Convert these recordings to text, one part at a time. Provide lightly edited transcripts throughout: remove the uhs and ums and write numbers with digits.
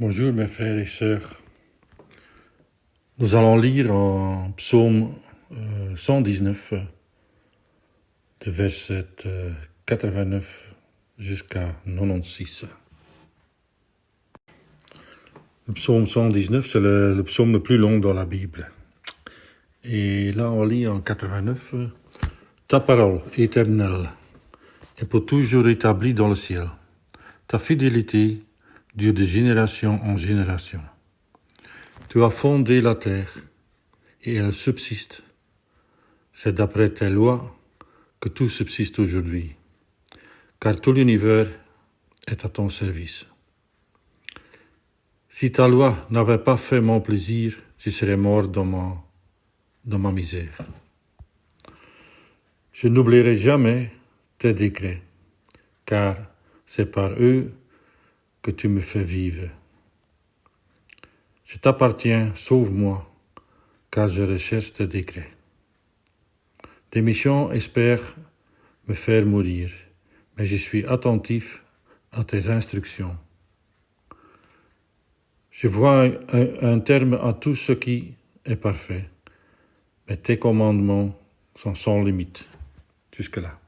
Bonjour mes frères et sœurs. Nous allons lire en psaume 119, de verset 89 jusqu'à 96. Le psaume 119, c'est le psaume le plus long dans la Bible. Et là, on lit en 89, « Ta parole, éternelle, est pour toujours établie dans le ciel. Ta fidélité dure de génération en génération. Tu as fondé la terre, et elle subsiste. C'est d'après tes lois que tout subsiste aujourd'hui, car tout l'univers est à ton service. Si ta loi n'avait pas fait mon plaisir, je serais mort dans ma misère. Je n'oublierai jamais tes décrets, car c'est par eux que tu me fais vivre. Je t'appartiens, sauve-moi, car je recherche tes décrets. Des méchants espèrent me faire mourir, mais je suis attentif à tes instructions. Je vois un terme à tout ce qui est parfait, mais tes commandements sont sans limite. Jusque-là.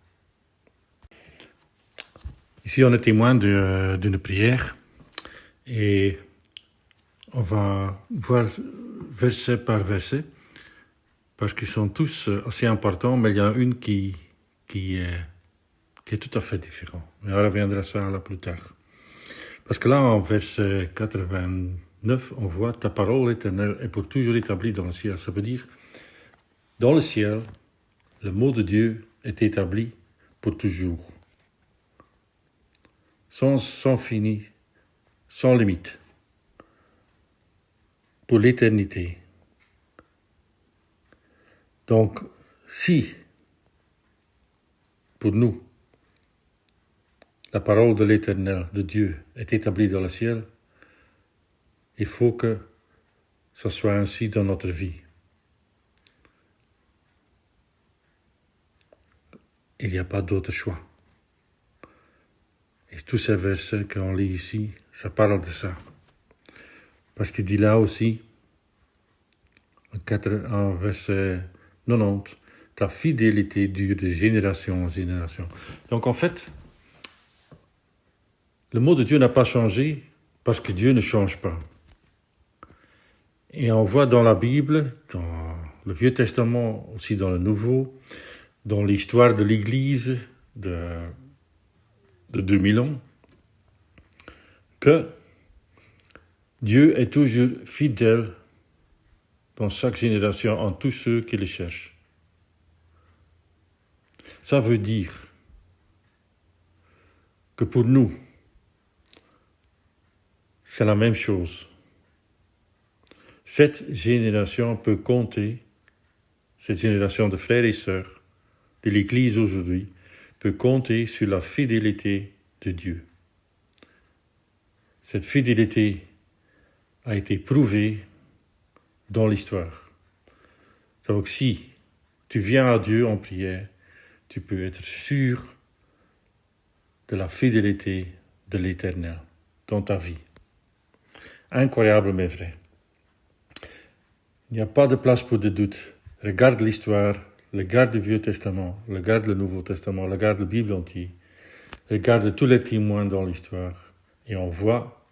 Ici, on est témoin d'une prière et on va voir verset par verset parce qu'ils sont tous assez importants, mais il y a une qui est tout à fait différente. Mais on reviendra ça là plus tard. Parce que là, en verset 89, on voit « Ta parole éternelle est pour toujours établie dans le ciel ». Ça veut dire, dans le ciel, le mot de Dieu est établi pour toujours. Sans fini, sans limite. Pour l'éternité. Donc, si, pour nous, la parole de l'Éternel, de Dieu, est établie dans le ciel, il faut que ce soit ainsi dans notre vie. Il n'y a pas d'autre choix. Et tous ces versets qu'on lit ici, ça parle de ça. Parce qu'il dit là aussi, en verset 90, « Ta fidélité dure de génération en génération. » Donc en fait, le mot de Dieu n'a pas changé parce que Dieu ne change pas. Et on voit dans la Bible, dans le Vieux Testament, aussi dans le Nouveau, dans l'histoire de l'Église de 2000 ans, que Dieu est toujours fidèle dans chaque génération en tous ceux qui le cherchent. Ça veut dire que pour nous, c'est la même chose. Cette génération peut compter, cette génération de frères et sœurs de l'Église aujourd'hui, peut compter sur la fidélité de Dieu. Cette fidélité a été prouvée dans l'histoire. Donc si tu viens à Dieu en prière, tu peux être sûr de la fidélité de l'Éternel dans ta vie. Incroyable mais vrai. Il n'y a pas de place pour des doutes. Regarde l'histoire, regarde le Vieux Testament, regarde le Nouveau Testament, regarde la Bible entière, regarde tous les témoins dans l'histoire et on voit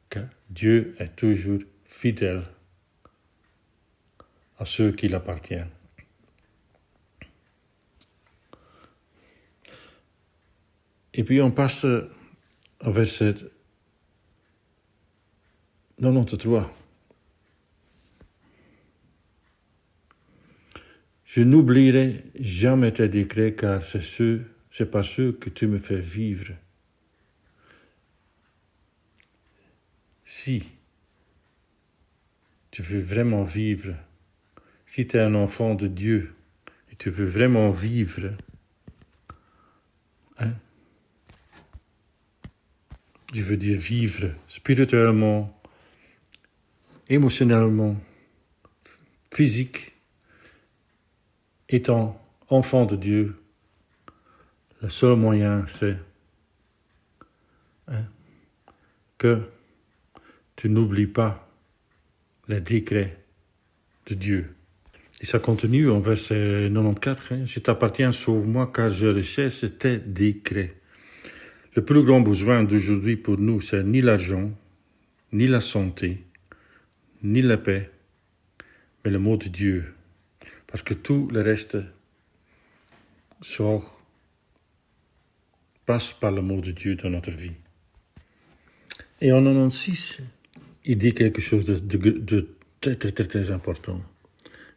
que Dieu est toujours fidèle à ceux qui l'appartiennent. Et puis on passe au verset 93. Je n'oublierai jamais tes décrets, car c'est par ceux que tu me fais vivre. Si tu veux vraiment vivre, si tu es un enfant de Dieu et tu veux vraiment vivre, je veux dire vivre spirituellement, émotionnellement, physique, étant enfant de Dieu, le seul moyen c'est que tu n'oublies pas les décrets de Dieu. Et ça continue en verset 94. Je t'appartiens, sauve-moi, car je recherche tes décrets. Le plus grand besoin d'aujourd'hui pour nous, c'est ni l'argent, ni la santé, ni la paix, mais le mot de Dieu. Parce que tout le reste passe par le mot de Dieu dans notre vie. Et en 96, il dit quelque chose de très, très, très, très important.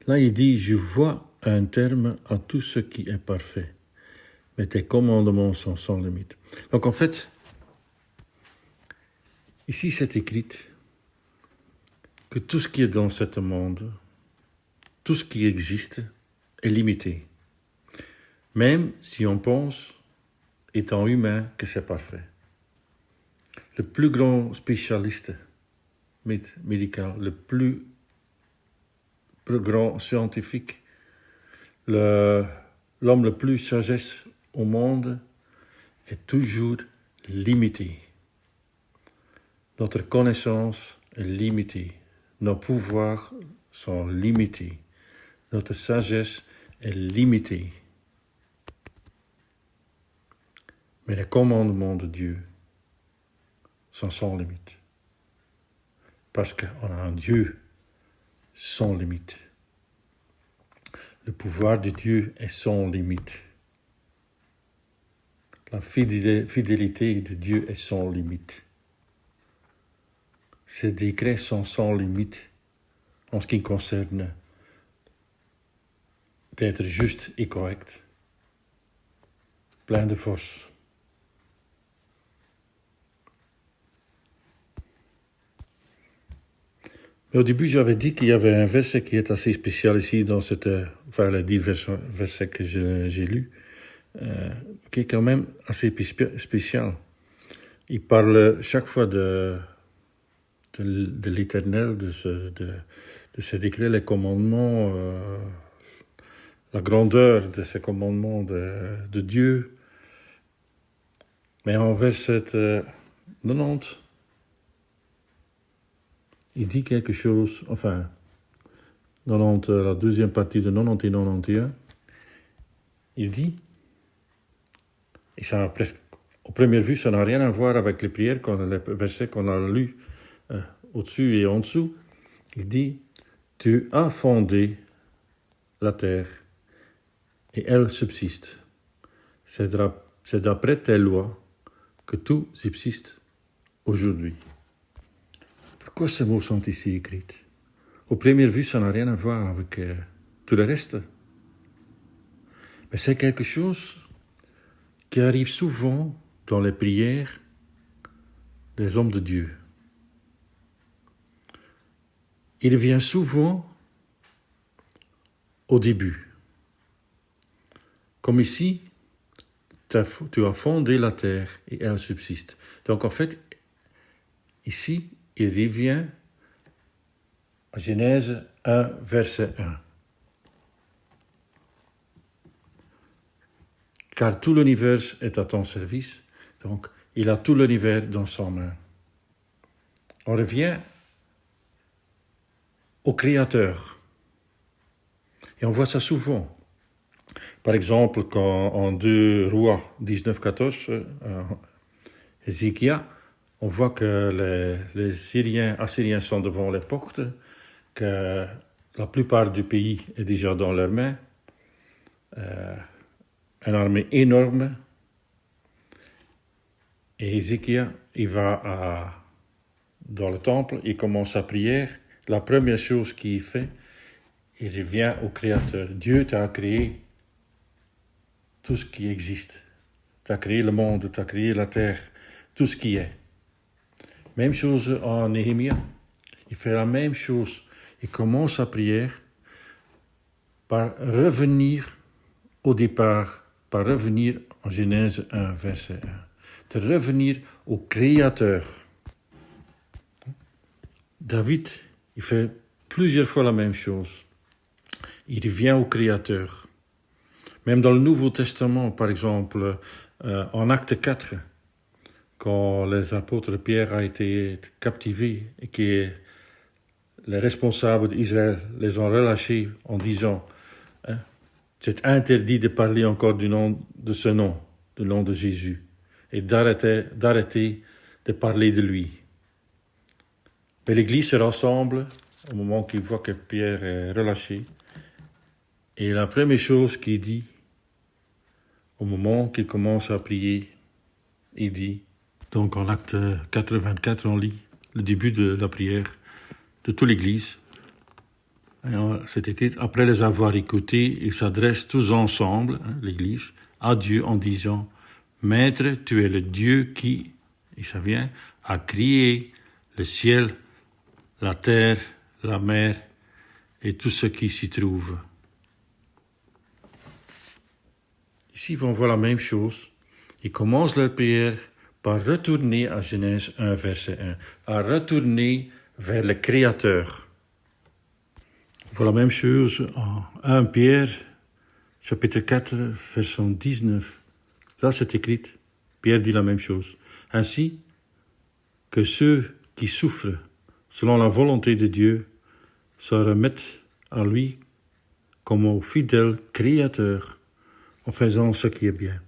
Là, il dit, je vois un terme à tout ce qui est parfait, mais tes commandements sont sans limite. Donc en fait, ici c'est écrit que tout ce qui est dans ce monde, tout ce qui existe est limité. Même si on pense, étant humain, que c'est parfait. Le plus grand spécialiste médical, le plus grand scientifique, l'homme le plus sagesse au monde est toujours limité. Notre connaissance est limitée. Nos pouvoirs sont limités. Notre sagesse est limitée. Mais les commandements de Dieu sont sans limite. Parce qu'on a un Dieu sans limite. Le pouvoir de Dieu est sans limite. La fidélité de Dieu est sans limite. Ses décrets sont sans limite en ce qui concerne d'être juste et correct, plein de force. Mais au début, j'avais dit qu'il y avait un verset qui est assez spécial ici dans les 10 versets que j'ai lus, qui est quand même assez spécial. Il parle chaque fois de l'Éternel, de ses décrets, les commandements, la grandeur de ces commandements de Dieu. Mais en verset 90, il dit quelque chose, enfin, 90, la deuxième partie de 90 et 91, il dit, et ça presque, au première vue, ça n'a rien à voir avec les prières, les versets qu'on a lus au-dessus et en dessous. Il dit, tu as fondé la terre et elle subsiste. C'est d'après tes lois que tout subsiste aujourd'hui. Pourquoi ces mots sont ici écrits? Au première vue, ça n'a rien à voir avec tout le reste. Mais c'est quelque chose qui arrive souvent dans les prières des hommes de Dieu. Il vient souvent au début. Comme ici, tu as fondé la terre et elle subsiste. Donc en fait, ici, il revient à Genèse 1, verset 1. Car tout l'univers est à ton service, donc il a tout l'univers dans sa main. On revient au Créateur. Et on voit ça souvent. Par exemple, quand en 2 Rois 19, 14, Ézéchiel, on voit que les Assyriens sont devant les portes, que la plupart du pays est déjà dans leurs mains, une armée énorme. Et Ézéchiel, il va dans le temple, il commence sa prière. La première chose qu'il fait, il revient au Créateur. Dieu t'a créé tout ce qui existe. Tu as créé le monde, tu as créé la terre, tout ce qui est. Même chose en Néhémie. Il fait la même chose. Il commence sa prière par revenir au départ, par revenir en Genèse 1, verset 1. De revenir au Créateur. David, il fait plusieurs fois la même chose. Il revient au Créateur. Même dans le Nouveau Testament, par exemple, en Acte 4, quand les apôtres Pierre a été captivé et que les responsables d'Israël les ont relâchés en disant hein, c'est interdit de parler encore du nom de ce nom, du nom de Jésus, et d'arrêter de parler de lui. Mais l'Église se rassemble au moment qu'il voit que Pierre est relâché. Et la première chose qu'il dit, au moment qu'il commence à prier, il dit, donc en acte 84, on lit le début de la prière de toute l'Église. C'est écrit, après les avoir écoutés, ils s'adressent tous ensemble, l'Église, à Dieu en disant, Maître, tu es le Dieu qui, et ça vient, a créé le ciel, la terre, la mer et tout ce qui s'y trouve. Ici, on voit la même chose. Ils commencent leur prière par retourner à Genèse 1, verset 1, à retourner vers le Créateur. On voit la même chose en 1 Pierre, chapitre 4, verset 19. Là, c'est écrit, Pierre dit la même chose. Ainsi que ceux qui souffrent selon la volonté de Dieu se remettent à lui comme au fidèle Créateur en faisant ce qui est bien.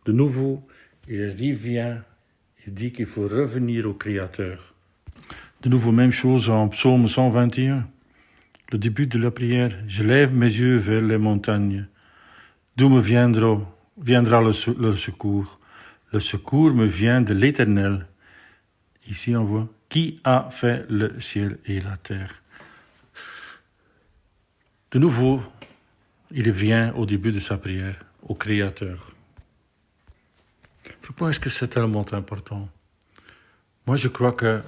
De nouveau, il revient, il dit qu'il faut revenir au Créateur. De nouveau, même chose en psaume 121, le début de la prière. Je lève mes yeux vers les montagnes. D'où me viendra le secours? Le secours me vient de l'Éternel. Ici, on voit qui a fait le ciel et la terre. De nouveau, il revient au début de sa prière, au Créateur. Pourquoi est-ce que c'est tellement important? Moi, je crois que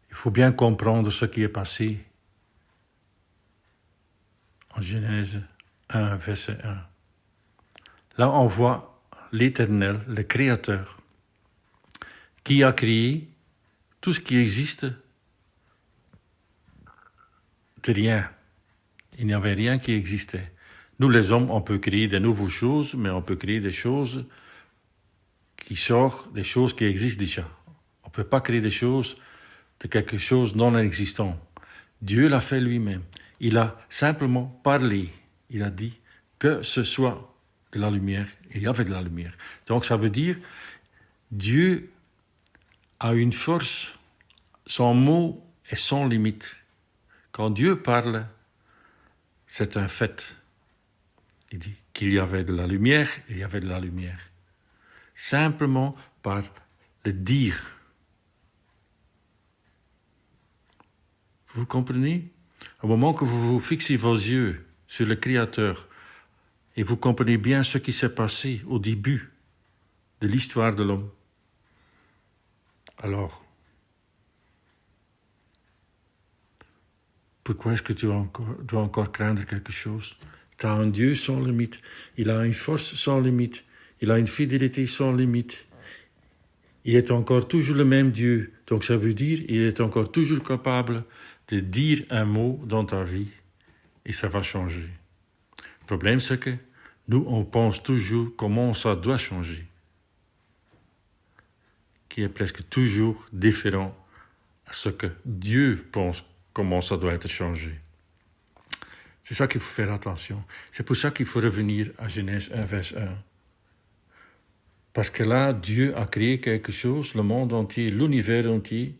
il faut bien comprendre ce qui est passé en Genèse 1, verset 1. Là, on voit l'Éternel, le Créateur, qui a créé tout ce qui existe de rien. Il n'y avait rien qui existait. Nous, les hommes, on peut créer de nouvelles choses, mais on peut créer des choses qui sortent des choses qui existent déjà. On ne peut pas créer des choses de quelque chose non existant. Dieu l'a fait lui-même. Il a simplement parlé. Il a dit que ce soit de la lumière. Et il y avait de la lumière. Donc ça veut dire Dieu a une force. Son mot est sans limite. Quand Dieu parle, c'est un fait. Il dit qu'il y avait de la lumière, il y avait de la lumière. Simplement par le dire. Vous comprenez? Au moment que vous fixez vos yeux sur le Créateur et vous comprenez bien ce qui s'est passé au début de l'histoire de l'homme, alors, pourquoi est-ce que tu dois encore craindre quelque chose? Tu as un Dieu sans limite. Il a une force sans limite. Il a une fidélité sans limite. Il est encore toujours le même Dieu. Donc ça veut dire qu'il est encore toujours capable de dire un mot dans ta vie et ça va changer. Le problème, c'est que nous, on pense toujours comment ça doit changer, qui est presque toujours différent à ce que Dieu pense comment ça doit être changé. C'est ça qu'il faut faire attention. C'est pour ça qu'il faut revenir à Genèse 1, verset 1. Parce que là, Dieu a créé quelque chose, le monde entier, l'univers entier,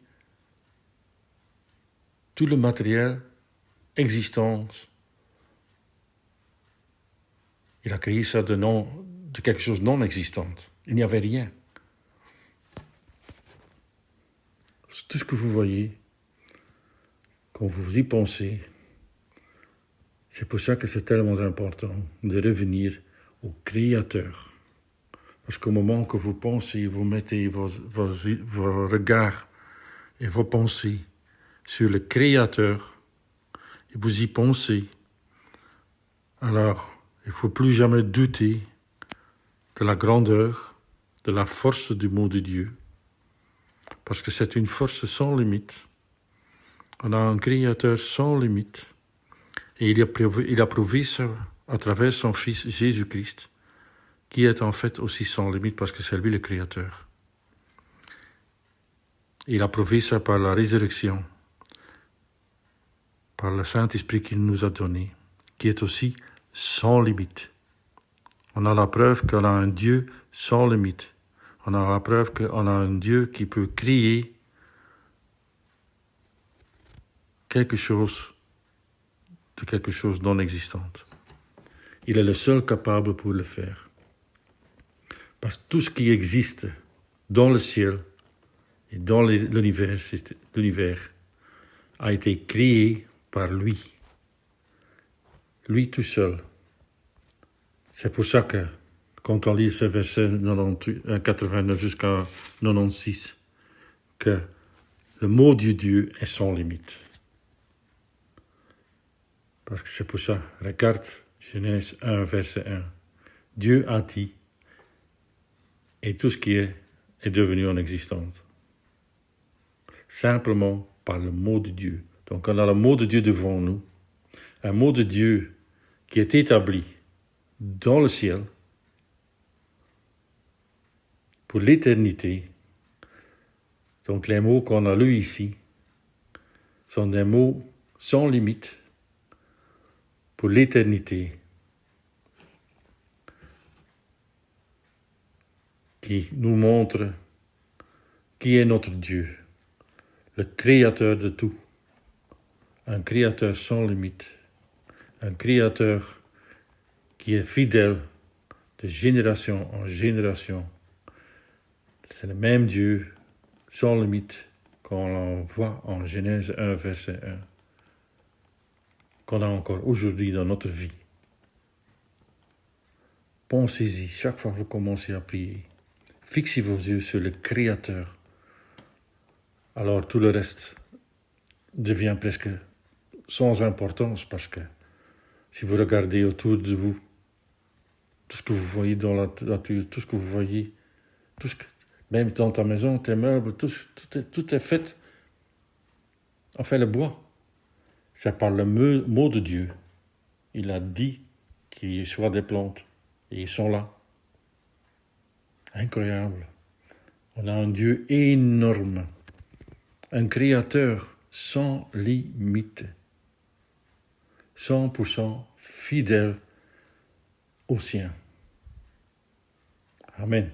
tout le matériel existant. Il a créé ça de quelque chose non existant. Il n'y avait rien. C'est tout ce que vous voyez, quand vous y pensez. C'est pour ça que c'est tellement important de revenir au Créateur. Parce qu'au moment que vous pensez, vous mettez vos regards et vos pensées sur le Créateur, et vous y pensez, alors il ne faut plus jamais douter de la grandeur, de la force du mot de Dieu, parce que c'est une force sans limite. On a un Créateur sans limite, et il a prouvé ça à travers son Fils Jésus-Christ, qui est en fait aussi sans limite parce que c'est lui le Créateur. Il a prouvé ça par la résurrection, par le Saint-Esprit qu'il nous a donné, qui est aussi sans limite. On a la preuve qu'on a un Dieu sans limite. On a la preuve qu'on a un Dieu qui peut créer quelque chose non existant. Il est le seul capable pour le faire. Parce que tout ce qui existe dans le ciel et dans l'univers a été créé par lui. Lui tout seul. C'est pour ça que, quand on lit ce verset 89 jusqu'à 96, que le mot de Dieu est sans limite. Parce que c'est pour ça, regarde Genèse 1, verset 1. Dieu a dit, et tout ce qui est devenu en existence. Simplement par le mot de Dieu. Donc on a le mot de Dieu devant nous, un mot de Dieu qui est établi dans le ciel pour l'éternité. Donc les mots qu'on a lus ici sont des mots sans limite pour l'éternité qui nous montrent qui est notre Dieu, le créateur de tout, un créateur sans limite, un créateur qui est fidèle de génération en génération. C'est le même Dieu sans limite qu'on voit en Genèse 1, verset 1, qu'on a encore aujourd'hui dans notre vie. Pensez-y, chaque fois que vous commencez à prier, fixez vos yeux sur le Créateur. Alors tout le reste devient presque sans importance parce que si vous regardez autour de vous, tout ce que vous voyez dans la nature, tout ce que vous voyez, même dans ta maison, tes meubles, tout est fait. Enfin, le bois, c'est par le mot de Dieu. Il a dit qu'il y soit des plantes et ils sont là. Incroyable. On a un Dieu énorme, un créateur sans limite, 100% fidèle au sien. Amen.